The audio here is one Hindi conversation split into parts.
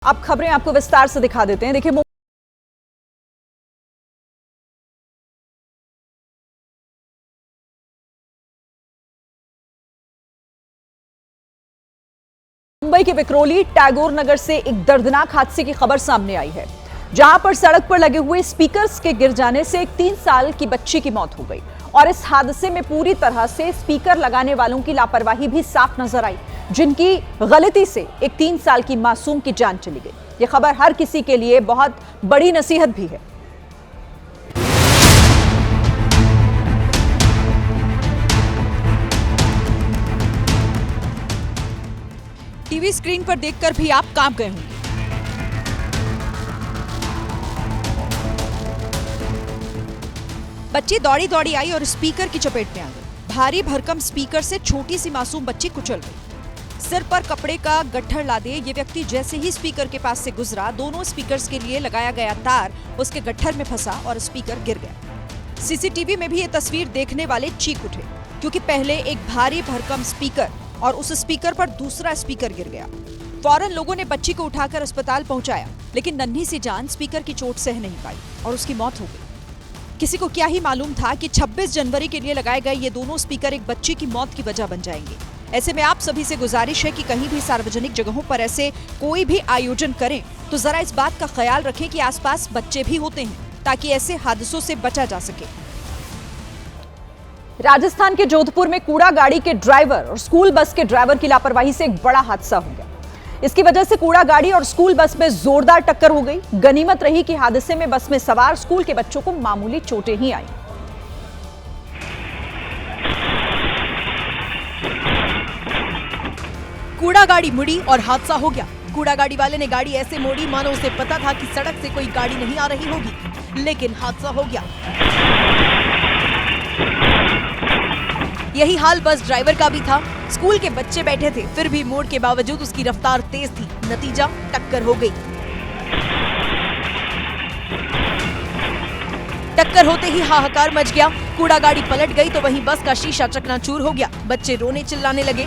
अब खबरें आपको विस्तार से दिखा देते हैं। देखिए, मुंबई के विक्रोली टैगोर नगर से एक दर्दनाक हादसे की खबर सामने आई है, जहां पर सड़क पर लगे हुए स्पीकर्स के गिर जाने से एक 3 साल की बच्ची की मौत हो गई। और इस हादसे में पूरी तरह से स्पीकर लगाने वालों की लापरवाही भी साफ नजर आई, जिनकी गलती से एक 3 साल की मासूम की जान चली गई। यह खबर हर किसी के लिए बहुत बड़ी नसीहत भी है। टीवी स्क्रीन पर देखकर भी आप कांप गए होंगे। बच्ची दौड़ी दौड़ी आई और स्पीकर की चपेट में आ गई। भारी भरकम स्पीकर से छोटी सी मासूम बच्ची कुचल गई। सिर पर कपड़े का गट्ठर लादे ये व्यक्ति जैसे ही स्पीकर के पास से गुजरा, दोनों स्पीकर्स के लिए लगाया गया तार उसके गट्ठर में फंसा और स्पीकर गिर गया। सीसीटीवी में भी ये तस्वीर देखने वाले चीख उठे, क्योंकि पहले एक भारी भरकम स्पीकर और उस स्पीकर पर दूसरा स्पीकर गिर गया। फौरन लोगों ने बच्ची को उठाकर अस्पताल पहुंचाया, लेकिन नन्ही सी जान स्पीकर की चोट सह नहीं पाई और उसकी मौत हो गई। किसी को क्या ही मालूम था कि 26 जनवरी के लिए लगाए गए ये दोनों स्पीकर एक बच्ची की मौत की वजह बन जाएंगे। ऐसे में आप सभी से गुजारिश है कि कहीं भी सार्वजनिक जगहों पर ऐसे कोई भी आयोजन करें तो जरा इस बात का ख्याल रखें कि आसपास बच्चे भी होते हैं, ताकि ऐसे हादसों से बचा जा सके। राजस्थान के जोधपुर में कूड़ा गाड़ी के ड्राइवर और स्कूल बस के ड्राइवर की लापरवाही से एक बड़ा हादसा हो गया। इसकी वजह से कूड़ा गाड़ी और स्कूल बस में जोरदार टक्कर हो गई। गनीमत रही कि हादसे में बस में सवार स्कूल के बच्चों को मामूली चोटें ही आई। कूड़ा गाड़ी मुड़ी और हादसा हो गया। कूड़ा गाड़ी वाले ने गाड़ी ऐसे मोड़ी मानो उसे पता था कि सड़क से कोई गाड़ी नहीं आ रही होगी, लेकिन हादसा हो गया। यही हाल बस ड्राइवर का भी था। स्कूल के बच्चे बैठे थे, फिर भी मोड़ के बावजूद उसकी रफ्तार तेज थी। नतीजा, टक्कर हो गई। टक्कर होते ही हाहाकार मच गया। कूड़ा गाड़ी पलट गई तो वहीं बस का शीशा चकनाचूर हो गया। बच्चे रोने चिल्लाने लगे।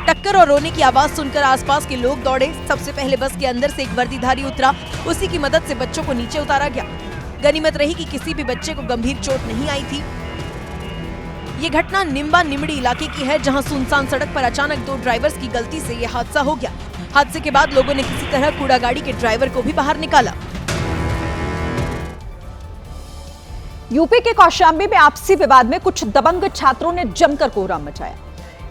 टक्कर और रोने की आवाज सुनकर आसपास के लोग दौड़े। सबसे पहले बस के अंदर से एक वर्दीधारी उतरा। उसी की मदद से बच्चों को नीचे उतारा गया। गनीमत रही कि किसी भी बच्चे को गंभीर चोट नहीं आई थी। ये घटना निम्बा निमड़ी इलाके की है, जहां सुनसान सड़क पर अचानक 2 ड्राइवर्स की गलती से यह हादसा हो गया। हादसे के बाद लोगों ने किसी तरह कूड़ा गाड़ी के ड्राइवर को भी बाहर निकाला। यूपी के कौशाम्बी में आपसी विवाद में कुछ दबंग छात्रों ने जमकर कोहराम मचाया।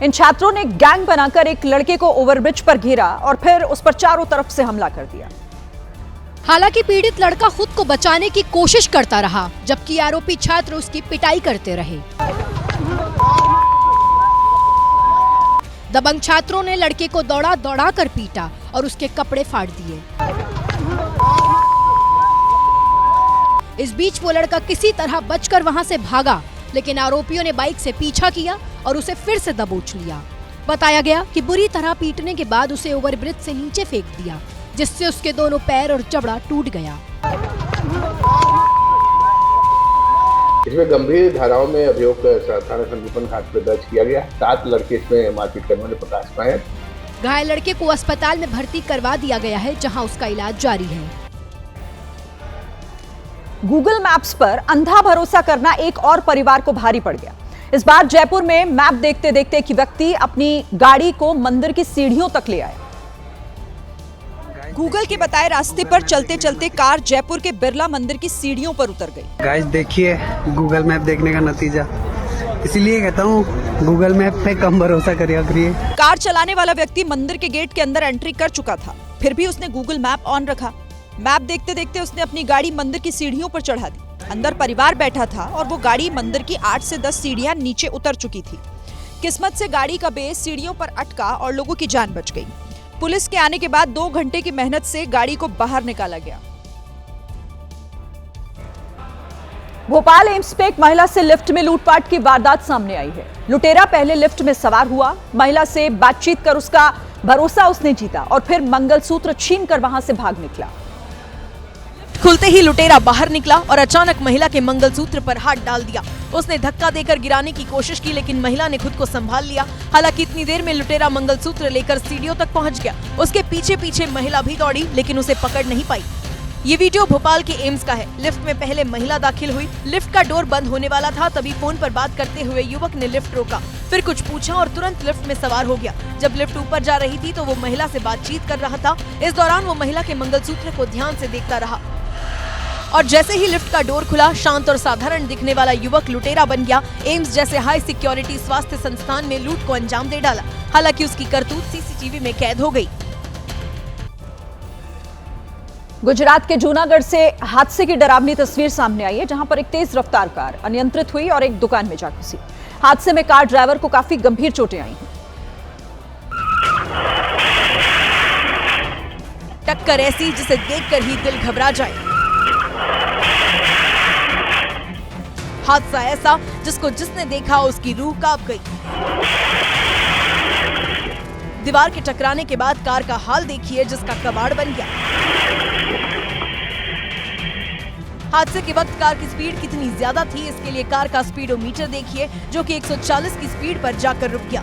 इन छात्रों ने गैंग बनाकर एक लड़के को ओवरब्रिज पर घेरा और फिर उस पर चारों तरफ से हमला कर दिया। हालांकि पीड़ित लड़का खुद को बचाने की कोशिश करता रहा, जबकि आरोपी छात्र उसकी पिटाई करते रहे। दबंग छात्रों ने लड़के को दौड़ा दौड़ा कर पीटा और उसके कपड़े फाड़ दिए। इस बीच वो लड़का किसी तरह बचकर वहां से भागा, लेकिन आरोपियों ने बाइक से पीछा किया और उसे फिर से दबोच लिया। बताया गया कि बुरी तरह पीटने के बाद उसे ओवरब्रिज से नीचे फेंक दिया, जिससे उसके दोनों पैर और जबड़ा टूट गया। इसमें गंभीर धाराओं में अभियोग थाना संदीपन घाट पर दर्ज किया गया। 7 लड़के इसमें मारपीट करने वाले प्रकाश पाए हैं। घायल लड़के को अस्पताल में भर्ती करवा दिया गया है, जहां उसका इलाज जारी है। गूगल मैप्स पर अंधा भरोसा करना एक और परिवार को भारी पड़ गया। इस बार जयपुर में मैप देखते देखते एक व्यक्ति अपनी गाड़ी को मंदिर की सीढ़ियों तक ले आया। गूगल के बताए रास्ते पर चलते चलते कार जयपुर के बिरला मंदिर की सीढ़ियों पर उतर गई। गाइस देखिए गूगल मैप देखने का नतीजा। इसलिए कहता हूँ गूगल मैप पे कम भरोसा करिए। कार चलाने वाला व्यक्ति मंदिर के गेट के अंदर एंट्री कर चुका था, फिर भी उसने गूगल मैप ऑन रखा। मैप देखते देखते उसने अपनी गाड़ी मंदिर की सीढ़ियों पर चढ़ा दी। अंदर परिवार बैठा था और वो गाड़ी मंदिर की 8 से 10 सीढ़ियां नीचे उतर चुकी थी। किस्मत से गाड़ी का बेस सीढ़ियों पर अटका और लोगों की जान बच गई। पुलिस के आने के बाद 2 घंटे की मेहनत से गाड़ी को बाहर निकाला गया। भोपाल एम्स पे एक महिला से लिफ्ट में लूटपाट की वारदात सामने आई है। लुटेरा पहले लिफ्ट में सवार हुआ, महिला से बातचीत कर उसका भरोसा उसने जीता और फिर मंगलसूत्र छीनकर वहां से भाग निकला। लिफ्ट खुलते ही लुटेरा बाहर निकला और अचानक महिला के मंगलसूत्र पर हाथ डाल दिया। उसने धक्का देकर गिराने की कोशिश की, लेकिन महिला ने खुद को संभाल लिया। हालांकि इतनी देर में लुटेरा मंगलसूत्र लेकर सीढ़ियों तक पहुंच गया। उसके पीछे पीछे महिला भी दौड़ी, लेकिन उसे पकड़ नहीं पाई। ये वीडियो भोपाल के एम्स का है। लिफ्ट में पहले महिला दाखिल हुई। लिफ्ट का डोर बंद होने वाला था, तभी फोन पर बात करते हुए युवक ने लिफ्ट रोका, फिर कुछ पूछा और तुरंत लिफ्ट में सवार हो गया। जब लिफ्ट ऊपर जा रही थी तो वो महिला से बातचीत कर रहा था। इस दौरान वो महिला के मंगलसूत्र को ध्यान से देखता रहा और जैसे ही लिफ्ट का डोर खुला, शांत और साधारण दिखने वाला युवक लुटेरा बन गया। एम्स जैसे हाई सिक्योरिटी स्वास्थ्य संस्थान में लूट को अंजाम दे डाला। हालांकि उसकी करतूत सीसीटीवी में कैद हो गई। गुजरात के जूनागढ़ से हादसे की डरावनी तस्वीर सामने आई है, जहां पर एक तेज रफ्तार कार अनियंत्रित हुई और एक दुकान में जा घुसी। हादसे में कार ड्राइवर को काफी गंभीर चोटें आई हैं। टक्कर ऐसी जिसे देखकर ही दिल घबरा जाए। हादसा ऐसा जिसने देखा उसकी रूह कांप गई। दीवार के टकराने के बाद कार का हाल देखिए, जिसका कबाड़ बन गया। हादसे के वक्त कार की स्पीड कितनी ज्यादा थी, इसके लिए कार का स्पीडोमीटर देखिए, जो कि 140 की स्पीड पर जाकर रुक गया।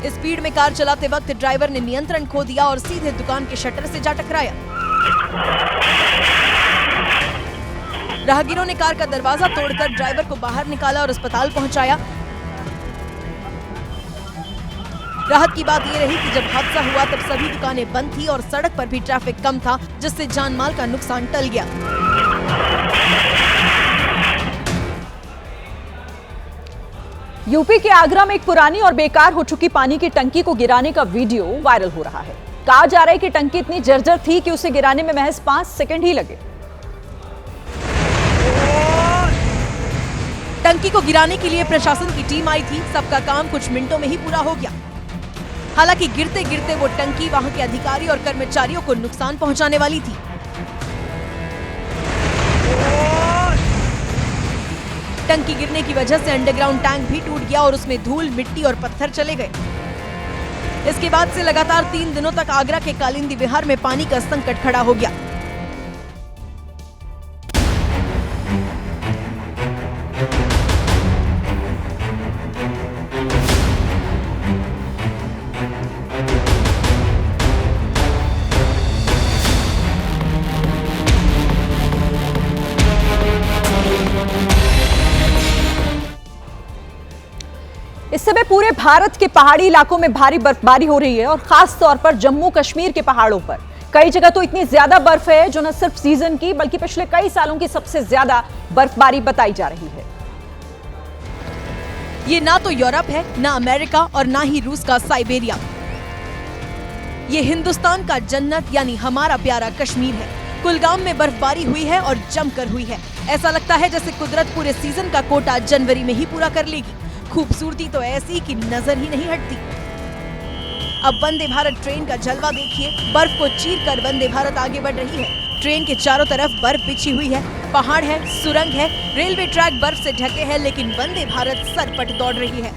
इस स्पीड में कार चलाते वक्त ड्राइवर ने नियंत्रण खो दिया और सीधे दुकान के शटर से जा टकराया। राहगीरों ने कार का दरवाजा तोड़कर ड्राइवर को बाहर निकाला और अस्पताल पहुंचाया। राहत की बात यह रही कि जब हादसा हुआ तब सभी दुकानें बंद थी और सड़क पर भी ट्रैफिक कम था, जिससे जान माल का नुकसान टल गया। यूपी के आगरा में एक पुरानी और बेकार हो चुकी पानी की टंकी को गिराने का वीडियो वायरल हो रहा है। कहा जा रहा है कि टंकी इतनी जर्जर थी कि उसे गिराने में महज 5 सेकंड ही लगे। टंकी को गिराने के लिए प्रशासन की टीम आई थी। सबका काम कुछ मिनटों में ही पूरा हो गया। हालांकि गिरते गिरते वो टंकी वहां के अधिकारी और कर्मचारियों को नुकसान पहुंचाने वाली थी। टंकी गिरने की वजह से अंडरग्राउंड टैंक भी टूट गया और उसमें धूल, मिट्टी और पत्थर चले गए। इसके बाद से लगातार 3 दिनों तक आगरा के कालिंदी विहार में पानी का संकट खड़ा हो गया। इस समय पूरे भारत के पहाड़ी इलाकों में भारी बर्फबारी हो रही है और खास तौर पर जम्मू कश्मीर के पहाड़ों पर कई जगह तो इतनी ज्यादा बर्फ है जो न सिर्फ सीजन की बल्कि पिछले कई सालों की सबसे ज्यादा बर्फबारी बताई जा रही है। ये ना तो यूरोप है, ना अमेरिका और ना ही रूस का साइबेरिया। ये हिंदुस्तान का जन्नत यानी हमारा प्यारा कश्मीर है। कुलगाम में बर्फबारी हुई है और जमकर हुई है। ऐसा लगता है जैसे कुदरत पूरे सीजन का कोटा जनवरी में ही पूरा कर लेगी। खूबसूरती तो ऐसी कि नजर ही नहीं हटती। अब वंदे भारत ट्रेन का जलवा देखिए। बर्फ को चीरकर वंदे भारत आगे बढ़ रही है। ट्रेन के चारों तरफ बर्फ बिछी हुई है, पहाड़ है, सुरंग है, रेलवे ट्रैक बर्फ से ढके हैं, लेकिन वंदे भारत सरपट दौड़ रही है।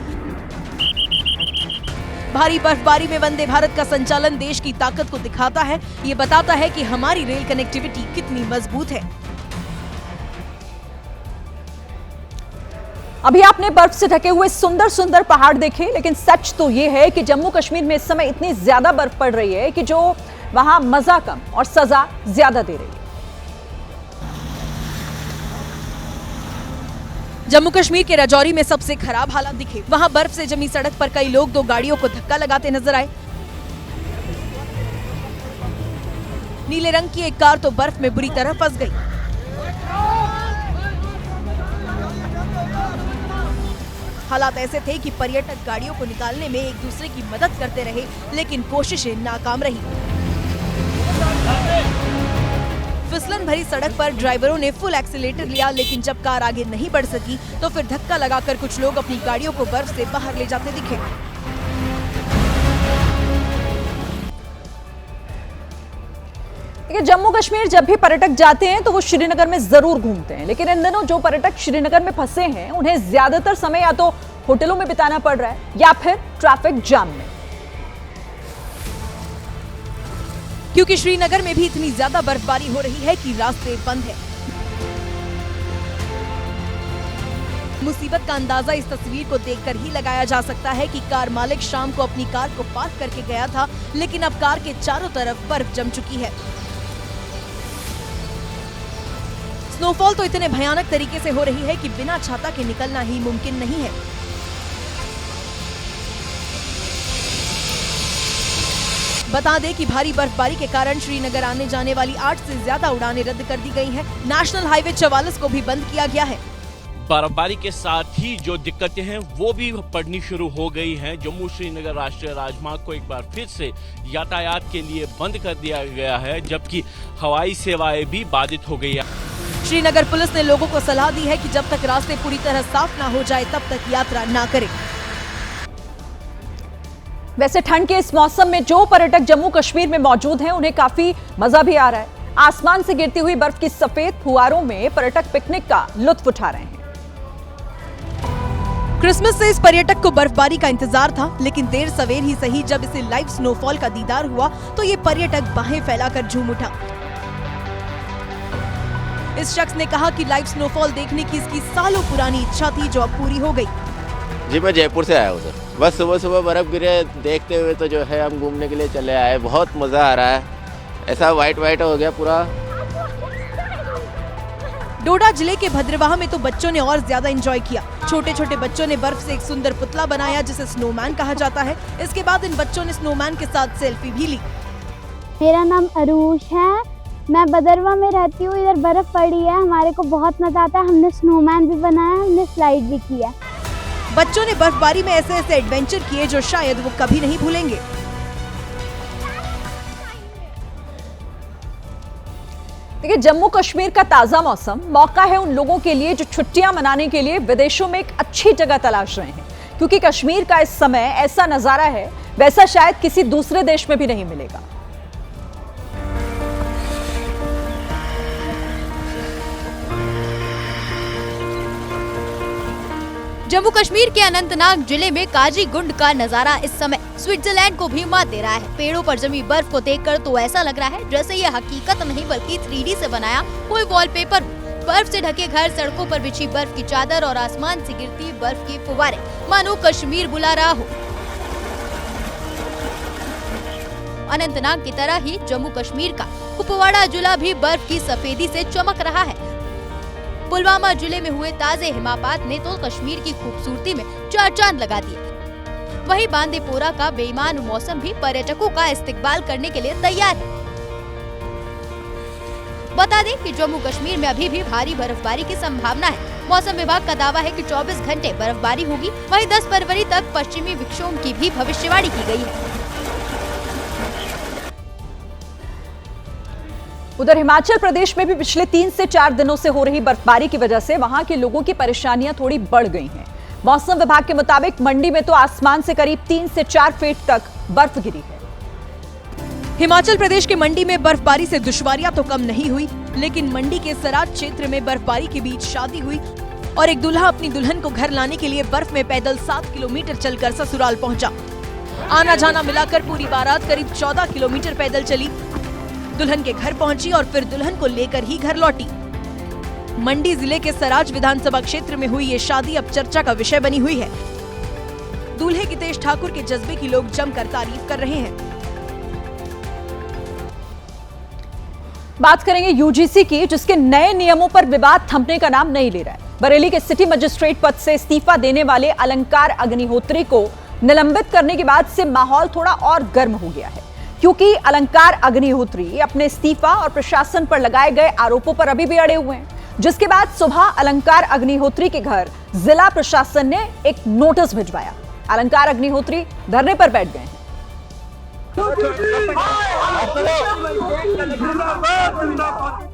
भारी बर्फबारी में वंदे भारत का संचालन देश की ताकत को दिखाता है। ये बताता है कि हमारी रेल कनेक्टिविटी कितनी मजबूत है। अभी आपने बर्फ से ढके हुए सुंदर सुंदर पहाड़ देखे, लेकिन सच तो ये है कि जम्मू कश्मीर में इस समय इतनी ज्यादा बर्फ पड़ रही है कि जो वहां मजा कम और सजा ज्यादा दे रही है। जम्मू कश्मीर के राजौरी में सबसे खराब हालात दिखे। वहां बर्फ से जमी सड़क पर कई लोग 2 गाड़ियों को धक्का लगाते नजर आए। नीले रंग की एक कार तो बर्फ में बुरी तरह फंस गई। हालात ऐसे थे कि पर्यटक गाड़ियों को निकालने में एक दूसरे की मदद करते रहे, लेकिन कोशिशें नाकाम रही। फिसलन भरी सड़क पर ड्राइवरों ने फुल एक्सीलेटर लिया, लेकिन जब कार आगे नहीं बढ़ सकी तो फिर धक्का लगाकर कुछ लोग अपनी गाड़ियों को बर्फ से बाहर ले जाते दिखे। जम्मू कश्मीर जब भी पर्यटक जाते हैं तो वो श्रीनगर में जरूर घूमते हैं, लेकिन इन दिनों जो पर्यटक श्रीनगर में फंसे हैं उन्हें ज्यादातर समय या तो होटलों में बिताना पड़ रहा है या फिर ट्रैफिक जाम में। क्योंकि श्रीनगर में भी इतनी ज्यादा बर्फबारी हो रही है कि रास्ते बंद है। मुसीबत का अंदाजा इस तस्वीर को देखकर ही लगाया जा सकता है कि कार मालिक शाम को अपनी कार को पार्क करके गया था, लेकिन अब कार के चारों तरफ बर्फ जम चुकी है। स्नोफॉल तो इतने भयानक तरीके से हो रही है कि बिना छाता के निकलना ही मुमकिन नहीं है। बता दें कि भारी बर्फबारी के कारण श्रीनगर आने जाने वाली 8 से ज्यादा उड़ानें रद्द कर दी गई हैं। नेशनल हाईवे 44 को भी बंद किया गया है। बर्फबारी के साथ ही जो दिक्कतें हैं वो भी पड़नी शुरू हो गई हैं। जम्मू श्रीनगर राष्ट्रीय राजमार्ग को एक बार फिर से यातायात के लिए बंद कर दिया गया है, जबकि हवाई सेवाएं भी बाधित हो गई है। श्रीनगर पुलिस ने लोगों को सलाह दी है कि जब तक रास्ते पूरी तरह साफ ना हो जाए तब तक यात्रा ना करें। वैसे ठंड के इस मौसम में जो पर्यटक जम्मू कश्मीर में मौजूद हैं उन्हें काफी मजा भी आ रहा है। आसमान से गिरती हुई बर्फ की सफेद फुहारों में पर्यटक पिकनिक का लुत्फ उठा रहे हैं। क्रिसमस से इस पर्यटक को बर्फबारी का इंतजार था, लेकिन देर सवेर ही सही जब इसे लाइव स्नोफॉल का दीदार हुआ तो ये पर्यटक बाहें फैलाकर झूम उठा। इस शख्स ने कहा कि लाइव स्नोफॉल देखने की इसकी सालों पुरानी इच्छा थी, जो अब पूरी हो गई। जी मैं जयपुर से आया हूँ सर। बस सुबह सुबह बर्फ गिरे देखते हुए तो जो है हम घूमने के लिए चले आए। बहुत मजा आ रहा है, ऐसा वाइट हो गया पूरा। डोडा जिले के भद्रवाह में तो बच्चों ने और ज्यादा एंजॉय किया। छोटे छोटे बच्चों ने बर्फ से एक सुंदर पुतला बनाया जिसे स्नोमैन कहा जाता है। इसके बाद इन बच्चों ने स्नोमैन के साथ सेल्फी भी ली। मेरा नाम अरूष है, मैं भद्रवाह में रहती हूँ। इधर बर्फ पड़ी है, हमारे को बहुत मजा आता है। हमने स्नोमैन भी बनाया, हमने स्लाइड भी किया। बच्चों ने बर्फबारी में ऐसे ऐसे एडवेंचर किए जो शायद वो कभी नहीं भूलेंगे। देखिए, जम्मू कश्मीर का ताजा मौसम मौका है उन लोगों के लिए जो छुट्टियां मनाने के लिए विदेशों में एक अच्छी जगह तलाश रहे हैं, क्योंकि कश्मीर का इस समय ऐसा नजारा है वैसा शायद किसी दूसरे देश में भी नहीं मिलेगा। जम्मू कश्मीर के अनंतनाग जिले में काजीगुंड का नजारा इस समय स्विट्जरलैंड को भी मात दे रहा है। पेड़ों पर जमी बर्फ को देखकर तो ऐसा लग रहा है जैसे ये हकीकत नहीं बल्कि 3D से बनाया कोई वॉलपेपर। बर्फ से ढके घर, सड़कों पर बिछी बर्फ की चादर और आसमान से गिरती बर्फ की फुवारे, मानो कश्मीर बुला रहा हो। अनंतनाग की तरह ही जम्मू कश्मीर का कुपवाड़ा जिला भी बर्फ की सफेदी से चमक रहा है। पुलवामा जिले में हुए ताजे हिमपात ने तो कश्मीर की खूबसूरती में 4 चांद लगा दिए। वहीं बांदीपोरा का बेईमान मौसम भी पर्यटकों का इस्तकबाल करने के लिए तैयार है। बता दें कि जम्मू कश्मीर में अभी भी भारी बर्फबारी की संभावना है। मौसम विभाग का दावा है कि 24 घंटे बर्फबारी होगी। वहीं 10 फरवरी तक पश्चिमी विक्षोभ की भी भविष्यवाणी की गई है। उधर हिमाचल प्रदेश में भी पिछले 3 से 4 दिनों से हो रही बर्फबारी की वजह से वहां के लोगों की परेशानियां थोड़ी बढ़ गई हैं। मौसम विभाग के मुताबिक मंडी में तो आसमान से करीब 3 से 4 फीट तक बर्फ गिरी है। हिमाचल प्रदेश के मंडी में बर्फबारी से दुश्वारियां तो कम नहीं हुई, लेकिन मंडी के सराज क्षेत्र में बर्फबारी के बीच शादी हुई और एक दूल्हा अपनी दुल्हन को घर लाने के लिए बर्फ में पैदल 7 किलोमीटर चलकर ससुराल पहुंचा। आना जाना मिलाकर पूरी बारात करीब 14 किलोमीटर पैदल चली, दुल्हन के घर पहुंची और फिर दुल्हन को लेकर ही घर लौटी। मंडी जिले के सराज विधानसभा क्षेत्र में हुई ये शादी अब चर्चा का विषय बनी हुई है। दूल्हे गितेश ठाकुर के जज्बे की लोग जमकर तारीफ कर रहे हैं। बात करेंगे यूजीसी की, जिसके नए नियमों पर विवाद थमने का नाम नहीं ले रहा है। बरेली के सिटी मजिस्ट्रेट पद से इस्तीफा देने वाले अलंकार अग्निहोत्री को निलंबित करने के बाद से माहौल थोड़ा और गर्म हो गया है, क्योंकि अलंकार अग्निहोत्री अपने इस्तीफा और प्रशासन पर लगाए गए आरोपों पर अभी भी अड़े हुए हैं, जिसके बाद सुबह अलंकार अग्निहोत्री के घर जिला प्रशासन ने एक नोटिस भिजवाया। अलंकार अग्निहोत्री धरने पर बैठ गए हैं।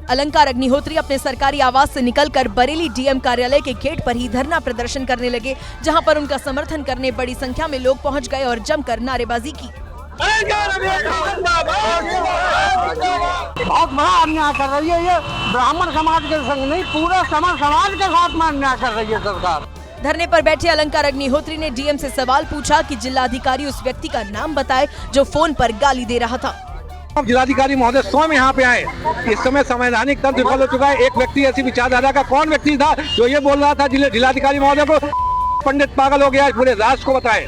अलंकार अग्निहोत्री अपने सरकारी आवास से निकलकर बरेली डीएम कार्यालय के गेट पर ही धरना प्रदर्शन करने लगे, जहां पर उनका समर्थन करने बड़ी संख्या में लोग पहुंच गए और जमकर नारेबाजी की। बहुत बड़ा अन्याय कर रही है ये, ब्राह्मण समाज के संग नहीं पूरे समाज के साथ में अन्याय कर रही है सरकार। धरने पर बैठे अलंकार अग्निहोत्री ने डीएम से सवाल पूछा कि जिला अधिकारी उस व्यक्ति का नाम बताए जो फोन पर गाली दे रहा था। जिलाधिकारी महोदय स्वयं यहाँ पे आए। इस समय संवैधानिक तंत्र विफल हो चुका है। एक व्यक्ति ऐसी विचारधारा का कौन व्यक्ति था जो ये बोल रहा था जिलाधिकारी महोदय को पंडित पागल हो गया, पूरे राष्ट्र को बताए।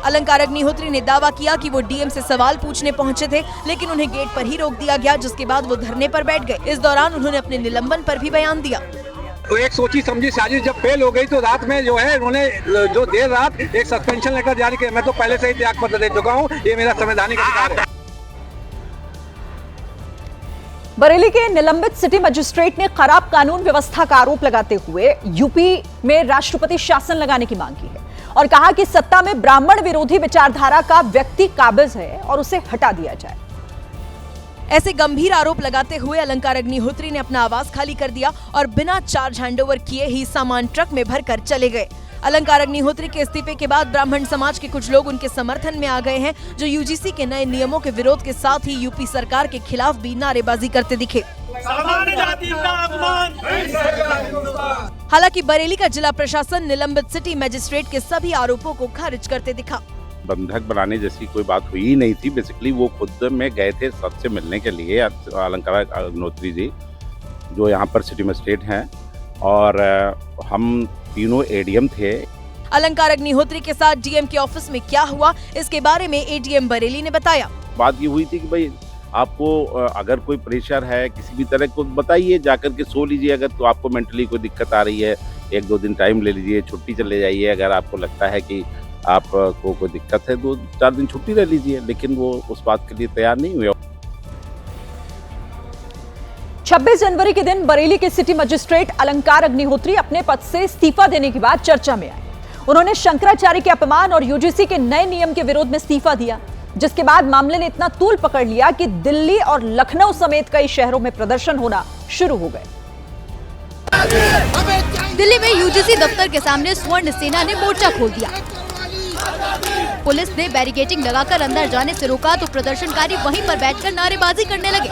अलंकार अग्निहोत्री ने दावा किया कि वो डीएम से सवाल पूछने पहुंचे थे, लेकिन उन्हें गेट पर ही रोक दिया गया, जिसके बाद वो धरने पर बैठ गए। इस दौरान उन्होंने अपने निलंबन पर भी बयान दिया। तो एक सोची समझी साजिश जब फेल हो गई तो रात में जो है उन्होंने जो देर रात एक सस्पेंशन लेटर जारी किया। मैं तो पहले से ही त्याग पत्र दे चुका हूँ, ये मेरा संवैधानिक अधिकार है। बरेली के निलंबित सिटी मजिस्ट्रेट ने खराब कानून व्यवस्था का आरोप लगाते हुए यूपी में राष्ट्रपति शासन लगाने की मांग की है और कहा कि सत्ता में ब्राह्मण विरोधी विचारधारा का व्यक्ति काबिज है और उसे हटा दिया जाए। ऐसे गंभीर आरोप लगाते हुए अलंकार अग्निहोत्री ने अपना आवास खाली कर दिया और बिना चार्ज हैंडओवर किए ही सामान ट्रक में भरकर चले गए। अलंकार अग्निहोत्री के इस्तीफे के बाद ब्राह्मण समाज के कुछ लोग उनके समर्थन में आ गए हैं, जो यूजीसी के नए नियमों के विरोध के साथ ही यूपी सरकार के खिलाफ भी नारेबाजी करते दिखे। हालांकि बरेली का जिला प्रशासन निलंबित सिटी मजिस्ट्रेट के सभी आरोपों को खारिज करते दिखा। बंधक बनाने जैसी कोई बात हुई ही नहीं थी। बेसिकली वो खुद में गए थे सबसे मिलने के लिए, अलंकार अग्निहोत्री जी जो यहाँ पर सिटी मजिस्ट्रेट हैं, और हम तीनों एडीएम थे। अलंकार अग्निहोत्री के साथ डीएम के ऑफिस में क्या हुआ, इसके बारे में एडीएम बरेली ने बताया। बात ये हुई थी कि भाई आपको अगर कोई प्रेशर है किसी भी तरह को बताइए, जाकर के सो लीजिए। अगर तो आपको मेंटली कोई दिक्कत आ रही है, 1-2 दिन टाइम ले लीजिए, छुट्टी चले जाइए। अगर आपको लगता है कि आपको कोई दिक्कत है 2-4 दिन छुट्टी ले लीजिए, लेकिन वो उस बात के लिए तैयार नहीं हुए। 26 जनवरी के दिन बरेली के सिटी मजिस्ट्रेट अलंकार अग्निहोत्री अपने पद से इस्तीफा देने के बाद चर्चा में आए। उन्होंने शंकराचार्य के अपमान और यूजीसी के नए नियम के विरोध में इस्तीफा दिया, जिसके बाद मामले ने इतना तूल पकड़ लिया कि दिल्ली और लखनऊ समेत कई शहरों में प्रदर्शन होना शुरू हो गए। दिल्ली में यूजीसी दफ्तर के सामने स्वर्ण सेना ने मोर्चा खोल दिया। पुलिस ने बैरिकेडिंग लगाकर अंदर जाने से रोका तो प्रदर्शनकारी वहीं पर बैठकर नारेबाजी करने लगे।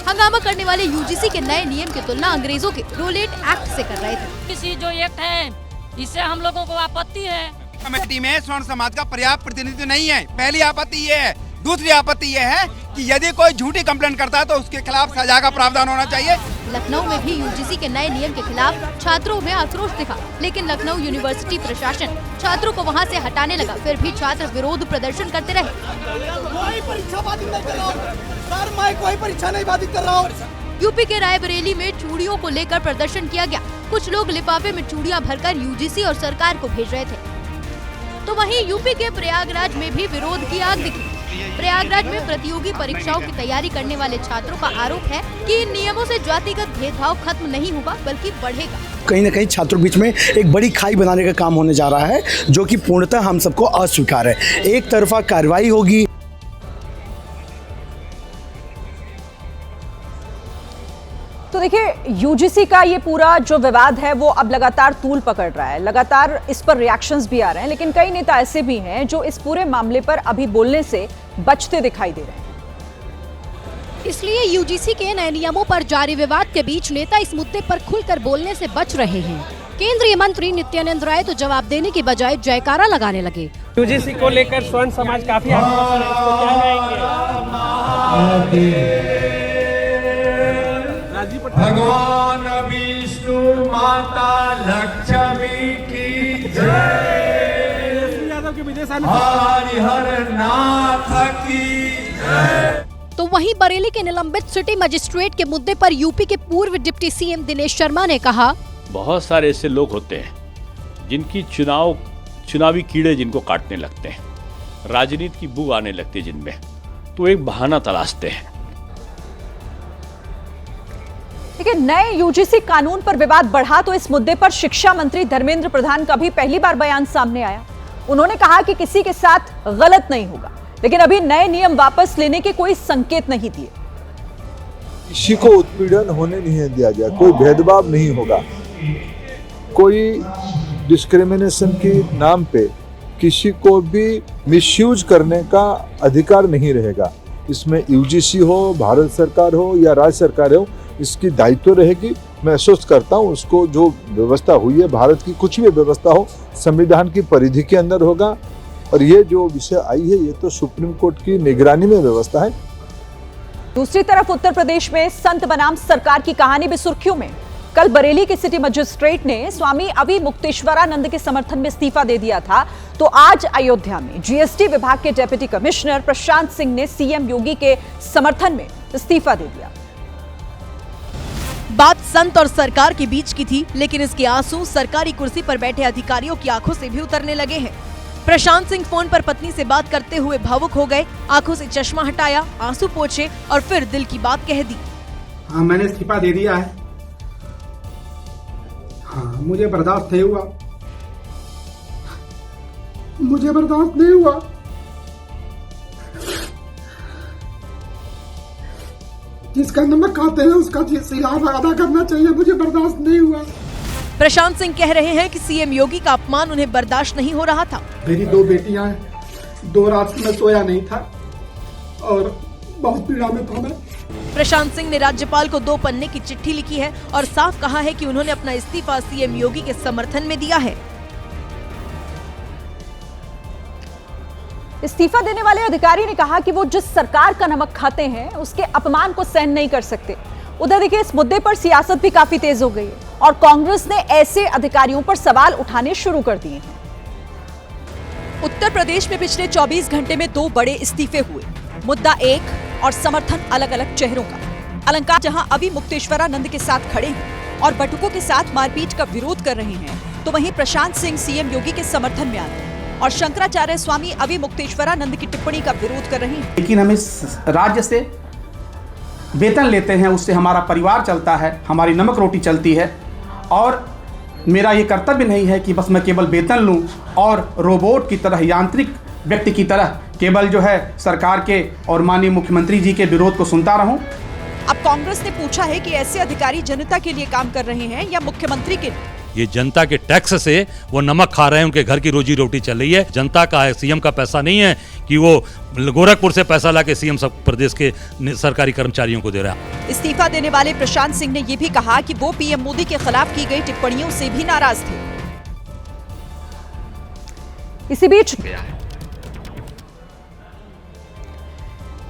हंगामा करने वाले यूजीसी के नए नियम की तुलना अंग्रेजों के रोलेट एक्ट से कर रहे थे। किसी जो एक्ट है इससे हम लोगों को आपत्ति है। कमेटी में स्वर्ण समाज का पर्याप्त प्रतिनिधित्व नहीं है, पहली आपत्ति ये है। दूसरी आपत्ति ये है कि यदि कोई झूठी कंप्लेंट करता है तो उसके खिलाफ सजा का प्रावधान होना चाहिए। लखनऊ में भी यूजीसी के नए नियम के खिलाफ छात्रों में आक्रोश दिखा, लेकिन लखनऊ यूनिवर्सिटी प्रशासन छात्रों को वहां से हटाने लगा। फिर भी छात्र विरोध प्रदर्शन करते रहे। कोई परीक्षा बाधित नहीं कर रहा हूं सर, मैं कोई परीक्षा नहीं बाधित कर रहा हूं। यूपी के रायबरेली में चूड़ियों को लेकर प्रदर्शन किया गया। कुछ लोग लिफाफे में चूड़ियां भरकर यूजीसी और सरकार को भेज रहे थे। तो वहीं यूपी के प्रयागराज में भी विरोध की आग दिखी। प्रयागराज में प्रतियोगी परीक्षाओं की तैयारी करने वाले छात्रों का आरोप है कि इन नियमों से जातिगत भेदभाव खत्म नहीं होगा बल्कि बढ़ेगा। कहीं न कहीं छात्रों बीच में एक बड़ी खाई बनाने का काम होने जा रहा है, जो कि पूर्णतः हम सबको अस्वीकार है। एक तरफा कार्रवाई होगी। तो देखिए, यूजीसी का ये पूरा जो विवाद है वो अब लगातार तूल पकड़ रहा है, लगातार इस पर रिएक्शंस भी आ रहे हैं, लेकिन कई नेता ऐसे भी हैं जो इस पूरे मामले पर अभी बोलने से बचते दिखाई दे रहे हैं। इसलिए यूजीसी के नए नियमों पर जारी विवाद के बीच नेता इस मुद्दे पर खुलकर बोलने से बच रहे हैं। केंद्रीय मंत्री नित्यानंद राय तो जवाब देने की बजाय जयकारा लगाने लगे। यूजीसी को लेकर स्वर्ण समाज काफी भगवान विष्णु माता लक्ष्मी की जय, हरिहर नाथ की जय। तो वहीं बरेली के निलंबित सिटी मजिस्ट्रेट के मुद्दे पर यूपी के पूर्व डिप्टी सीएम दिनेश शर्मा ने कहा, बहुत सारे ऐसे लोग होते हैं जिनकी चुनावी कीड़े जिनको काटने लगते हैं, राजनीति की बू आने लगती है जिनमें, तो एक बहाना तलाशते हैं। लेकिन नए यूजीसी कानून पर विवाद बढ़ा तो इस मुद्दे पर शिक्षा मंत्री धर्मेंद्र प्रधान का भी पहली बार बयान सामने आया। उन्होंने कहा कि किसी के साथ गलत नहीं होगा, लेकिन अभी नए नियम वापस लेने के कोई संकेत नहीं दिए। किसी को उत्पीड़न होने नहीं दिया गया, कोई भेदभाव नहीं होगा, कोई डिस्क्रिमिनेशन के नाम पे किसी को भी मिसयूज करने का अधिकार नहीं रहेगा। इसमें यूजीसी हो, भारत सरकार हो या राज्य सरकार हो, इसकी दायित्व रहेगी। मैं आश्वस्त करता हूँ, उसको जो व्यवस्था हुई है, भारत की कुछ भी व्यवस्था हो, संविधान की परिधि के अंदर होगा। और ये जो विषय आई है, ये तो सुप्रीम कोर्ट की निगरानी में व्यवस्था है। दूसरी तरफ उत्तर प्रदेश में संत बनाम सरकार की कहानी भी सुर्खियों में। कल बरेली के सिटी मजिस्ट्रेट ने स्वामी अवि मुक्तेश्वरानंद के समर्थन में इस्तीफा दे दिया था, तो आज अयोध्या में जीएसटी विभाग के डेप्यूटी कमिश्नर प्रशांत सिंह ने सीएम योगी के समर्थन में इस्तीफा दे दिया। बात संत और सरकार के बीच की थी, लेकिन इसके आंसू सरकारी कुर्सी पर बैठे अधिकारियों की आंखों से भी उतरने लगे हैं। प्रशांत सिंह फोन पर पत्नी से बात करते हुए भावुक हो गए, आंखों से चश्मा हटाया, आंसू पोंछे और फिर दिल की बात कह दी। हाँ, मैंने इस्तीफा दे दिया है। हाँ, मुझे बर्दाश्त नहीं हुआ, मुझे बर्दाश्त नहीं हुआ। जिसका नमक खाते हैं उसका सिलाब अदा करना चाहिए, मुझे बर्दाश्त नहीं हुआ। प्रशांत सिंह कह रहे हैं कि सीएम योगी का अपमान उन्हें बर्दाश्त नहीं हो रहा था। मेरी 2 बेटियां हैं, 2 रात में सोया नहीं था और बहुत पीड़ा में था मैं। प्रशांत सिंह ने राज्यपाल को 2 पन्ने की चिट्ठी लिखी है और साफ कहा है कि उन्होंने अपना इस्तीफा सीएम योगी के समर्थन में दिया है। इस्तीफा देने वाले अधिकारी ने कहा कि वो जिस सरकार का नमक खाते हैं उसके अपमान को सहन नहीं कर सकते। उधर देखिए, इस मुद्दे पर सियासत भी काफी तेज हो गई है और कांग्रेस ने ऐसे अधिकारियों पर सवाल उठाने शुरू कर दिए हैं। उत्तर प्रदेश में पिछले 24 घंटे में 2 बड़े इस्तीफे हुए। मुद्दा एक और समर्थन अलग अलग चेहरों का। अलंकार जहां अवि मुक्तेश्वरानंद के साथ खड़े हैं और बटुकों के साथ मारपीट का विरोध कर रहे हैं, तो वहीं प्रशांत सिंह सीएम योगी के समर्थन में आ गए और शंकराचार्य स्वामी अवि मुक्तेश्वरानंद की टिप्पणी का विरोध कर रहे हैं। लेकिन हम इस राज्य से वेतन लेते हैं, उससे हमारा परिवार चलता है, हमारी नमक रोटी चलती है और मेरा ये कर्तव्य नहीं है कि बस मैं केवल वेतन लूं और रोबोट की तरह, यांत्रिक व्यक्ति की तरह केवल जो है सरकार के और माननीय मुख्यमंत्री जी के विरोध को सुनता रहूं। अब कांग्रेस ने पूछा है कि ऐसे अधिकारी जनता के लिए काम कर रहे हैं या मुख्यमंत्री के लिए। ये जनता के टैक्स से वो नमक खा रहे हैं, उनके घर की रोजी रोटी चल रही है। जनता का है, सीएम का पैसा नहीं है कि वो गोरखपुर से पैसा लाके सीएम सब प्रदेश के सरकारी कर्मचारियों को दे रहा है। इस्तीफा देने वाले प्रशांत सिंह ने ये भी कहा कि वो पीएम मोदी के खिलाफ की गई टिप्पणियों से भी नाराज थे। इसी बीच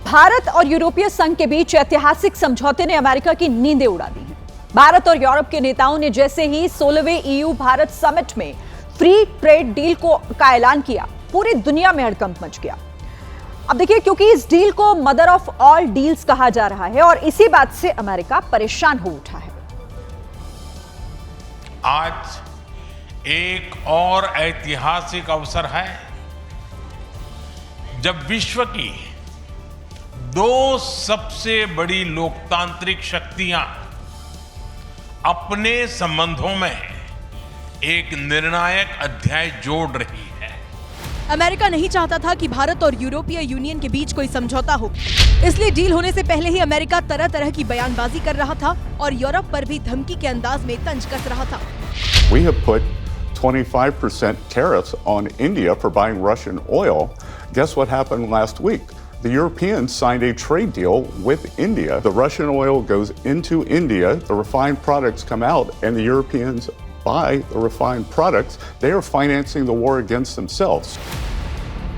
भारत और यूरोपीय संघ के बीच ऐतिहासिक समझौते ने अमेरिका की नींदें उड़ा दी हैं। भारत और यूरोप के नेताओं ने जैसे ही 16वें ईयू भारत समिट में फ्री ट्रेड डील का ऐलान किया, पूरी दुनिया में हड़कंप मच गया। अब देखिए, क्योंकि इस डील को मदर ऑफ ऑल डील्स कहा जा रहा है और इसी बात से अमेरिका परेशान हो उठा है। आज एक और ऐतिहासिक अवसर है जब विश्व की 2 सबसे बड़ी लोकतांत्रिक शक्तियां अपने संबंधों में एक निर्णायक अध्याय जोड़ रही है। अमेरिका नहीं चाहता था कि भारत और यूरोपीय यूनियन के बीच कोई समझौता हो, इसलिए डील होने से पहले ही अमेरिका तरह तरह की बयानबाजी कर रहा था और यूरोप पर भी धमकी के अंदाज में तंज कस रहा था। We have put 25% tariffs on India for buying Russian oil. Guess what happened last week? The Europeans signed a trade deal with India. The Russian oil goes into India, the refined products come out, and the Europeans buy the refined products. They are financing the war against themselves.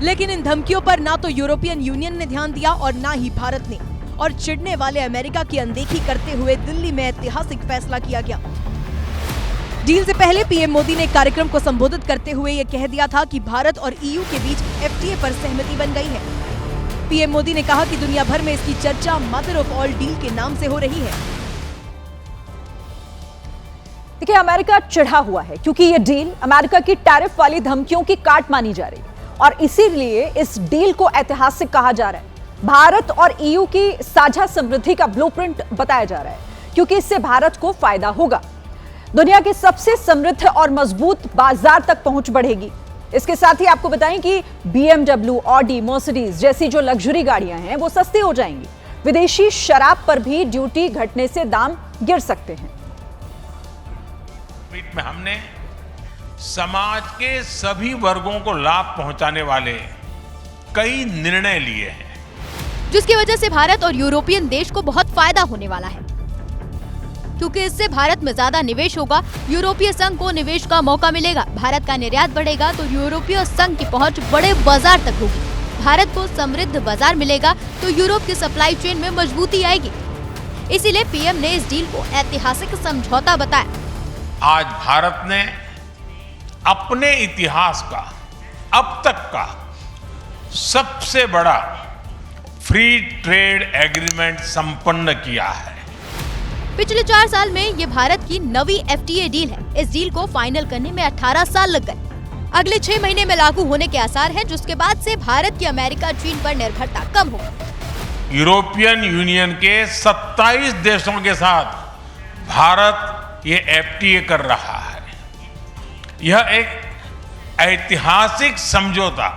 लेकिन इन धमकियों पर ना तो यूरोपियन यूनियन ने ध्यान दिया और ना ही भारत ने, और चिढ़ने वाले अमेरिका की अनदेखी करते हुए दिल्ली में ऐतिहासिक फैसला किया गया। डील से पहले पीएम मोदी ने कार्यक्रम को संबोधित करते हुए यह कह दिया था कि भारत और ईयू के बीच एफटीए पर सहमति बन गई है। पीएम मोदी ने कहा कि दुनिया भर में इसकी चर्चा मदर ऑफ ऑल डील के नाम से हो रही है। देखिए, अमेरिका चिढ़ा हुआ है क्योंकि ये डील अमेरिका की टैरिफ वाली धमकियों की काट मानी जा रही है और इसीलिए इस डील को ऐतिहासिक कहा जा रहा है। भारत और ईयू की साझा समृद्धि का ब्लूप्रिंट बताया जा रहा है क्योंकि इससे भारत को फायदा होगा। दुनिया के सबसे समृद्ध और मजबूत बाजार तक पहुंच बढ़ेगी। इसके साथ ही आपको बताएं कि BMW, ऑडी, मर्सिडीज जैसी जो लग्जरी गाड़ियां हैं वो सस्ती हो जाएंगी। विदेशी शराब पर भी ड्यूटी घटने से दाम गिर सकते हैं। में हमने समाज के सभी वर्गों को लाभ पहुंचाने वाले कई निर्णय लिए हैं, जिसकी वजह से भारत और यूरोपियन देश को बहुत फायदा होने वाला है, क्योंकि इससे भारत में ज्यादा निवेश होगा, यूरोपीय संघ को निवेश का मौका मिलेगा, भारत का निर्यात बढ़ेगा तो यूरोपीय संघ की पहुंच बड़े बाजार तक होगी। भारत को समृद्ध बाजार मिलेगा तो यूरोप की सप्लाई चेन में मजबूती आएगी। इसीलिए पीएम ने इस डील को ऐतिहासिक समझौता बताया। आज भारत ने अपने इतिहास का अब तक का सबसे बड़ा फ्री ट्रेड एग्रीमेंट संपन्न किया है। पिछले 4 साल में ये भारत की नवी FTA डील है। इस डील को फाइनल करने में 18 साल लग गए। अगले 6 महीने में लागू होने के आसार हैं, जिसके बाद से भारत की अमेरिका चीन पर निर्भरता कम होगी। यूरोपियन यूनियन के 27 देशों के साथ भारत ये FTA कर रहा है। यह एक ऐतिहासिक समझौता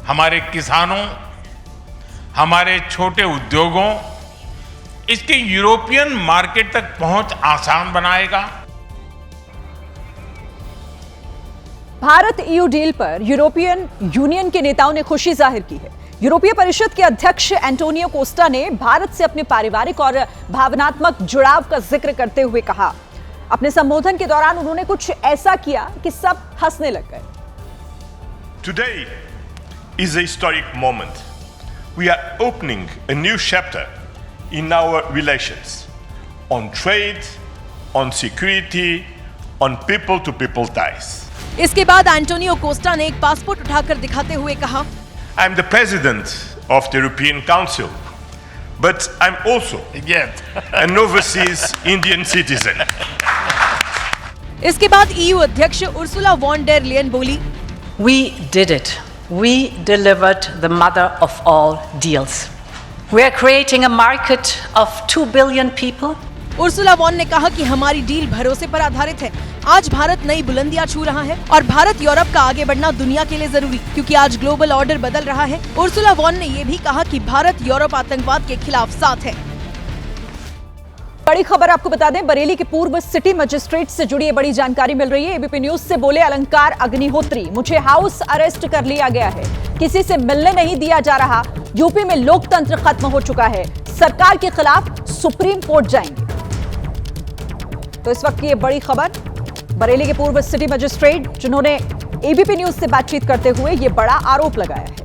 हमारे किसानों, हमारे छोटे उद्योगों, इसके यूरोपियन मार्केट तक पहुंच आसान बनाएगा। भारत EU डील पर यूरोपियन यूनियन के नेताओं ने खुशी जाहिर की है। यूरोपीय परिषद के अध्यक्ष एंटोनियो कोस्टा ने भारत से अपने पारिवारिक और भावनात्मक जुड़ाव का जिक्र करते हुए कहा। अपने संबोधन के दौरान उन्होंने कुछ ऐसा किया कि सब हंसने लग गए। Today is a historic moment. We are opening a new chapter in our relations on trade, on security, on people-to-people ties. इसके बाद एंटोनियो कोस्टा ने एक पासपोर्ट उठाकर दिखाते हुए कहा, I am the president of the European Council, but I'm also an overseas Indian citizen. इसके बाद EU अध्यक्ष उर्सुला वॉन डेर लेयन बोली, We did it. We delivered the mother of all deals. We are creating a market of 2 billion people. Ursula von ने कहा कि हमारी डील भरोसे पर आधारित है। आज भारत नई बुलंदियां छू रहा है और भारत यूरोप का आगे बढ़ना दुनिया के लिए जरूरी, क्योंकि आज ग्लोबल ऑर्डर बदल रहा है। उर्सुला वॉन ने यह भी कहा कि भारत यूरोप आतंकवाद के खिलाफ साथ है। बड़ी खबर आपको बता दें, बरेली के पूर्व सिटी मजिस्ट्रेट से जुड़ी बड़ी जानकारी मिल रही है। एबीपी न्यूज से बोले अलंकार अग्निहोत्री, मुझे हाउस अरेस्ट कर लिया गया है, किसी से मिलने नहीं दिया जा रहा। यूपी में लोकतंत्र खत्म हो चुका है, सरकार के खिलाफ सुप्रीम कोर्ट जाएंगे। तो इस वक्त की ये बड़ी खबर, बरेली के पूर्व सिटी मजिस्ट्रेट जिन्होंने एबीपी न्यूज से बातचीत करते हुए ये बड़ा आरोप लगाया है।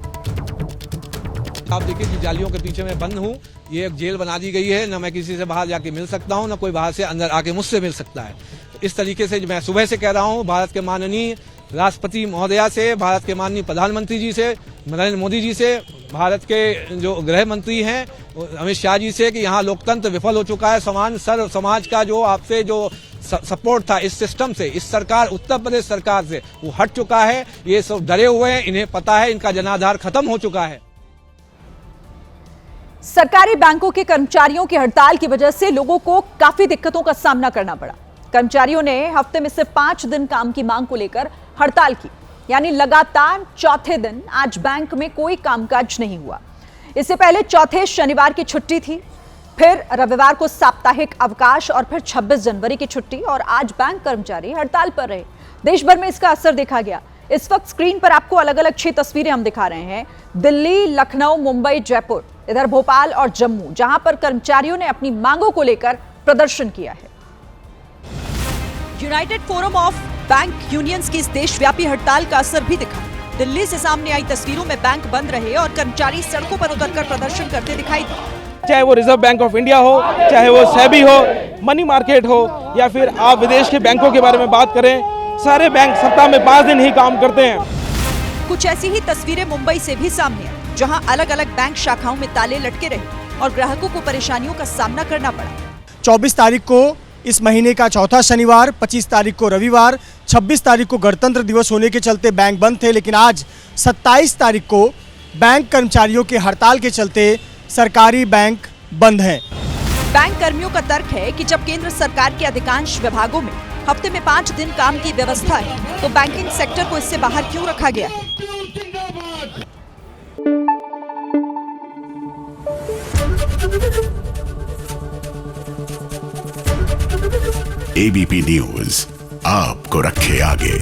आप देखिए, जिन जालियों के पीछे मैं बंद हूँ, ये एक जेल बना दी गई है। न मैं किसी से बाहर जाके मिल सकता हूँ, न कोई बाहर से अंदर आके मुझसे मिल सकता है। तो इस तरीके से मैं सुबह से कह रहा हूँ भारत के माननीय राष्ट्रपति महोदया से, भारत के माननीय प्रधानमंत्री जी से, नरेंद्र मोदी जी से, भारत के जो गृह मंत्री हैं अमित शाह जी से, कि यहाँ लोकतंत्र विफल हो चुका है। सर्व समाज का जो आपसे जो सपोर्ट था इस सिस्टम से, इस सरकार, उत्तर प्रदेश सरकार से, वो हट चुका है। ये सब डरे हुए हैं, इन्हें पता है इनका जनाधार खत्म हो चुका है। सरकारी बैंकों के कर्मचारियों की हड़ताल की वजह से लोगों को काफी दिक्कतों का सामना करना पड़ा। कर्मचारियों ने हफ्ते में सिर्फ 5 दिन काम की मांग को लेकर हड़ताल की, यानी लगातार चौथे दिन आज बैंक में कोई कामकाज नहीं हुआ। इससे पहले चौथे शनिवार की छुट्टी थी, फिर रविवार को साप्ताहिक अवकाश और फिर 26 जनवरी की छुट्टी, और आज बैंक कर्मचारी हड़ताल पर रहे। देश भर में इसका असर देखा गया। इस वक्त स्क्रीन पर आपको अलग अलग 6 तस्वीरें हम दिखा रहे हैं। दिल्ली, लखनऊ, मुंबई, जयपुर, इधर भोपाल और जम्मू, जहां पर कर्मचारियों ने अपनी मांगों को लेकर प्रदर्शन किया है। United forum of bank unions की इस देशव्यापी हड़ताल का असर भी दिखा। दिल्ली से सामने आई तस्वीरों में बैंक बंद रहे और कर्मचारी सड़कों पर उतरकर प्रदर्शन करते दिखाई दिए। चाहे वो रिजर्व बैंक ऑफ इंडिया हो, चाहे वो सेबी हो, मनी मार्केट हो, या फिर आप विदेश के बैंकों के बारे में बात करें, सारे बैंक सप्ताह में 5 दिन ही काम करते हैं। कुछ ऐसी ही तस्वीरें मुंबई से भी सामने आई, जहां अलग अलग बैंक शाखाओं में ताले लटके रहे और ग्राहकों को परेशानियों का सामना करना पड़ा। 24 तारीख को इस महीने का चौथा शनिवार, 25 तारीख को रविवार, 26 तारीख को गणतंत्र दिवस होने के चलते बैंक बंद थे, लेकिन आज 27 तारीख को बैंक कर्मचारियों के हड़ताल के चलते सरकारी बैंक बंद हैं। बैंक कर्मियों का तर्क है कि जब केंद्र सरकार के अधिकांश विभागों में हफ्ते में 5 दिन काम की व्यवस्था है, तो बैंकिंग सेक्टर को इससे बाहर क्यों रखा गया है। एबीपी न्यूज आपको रखे आगे।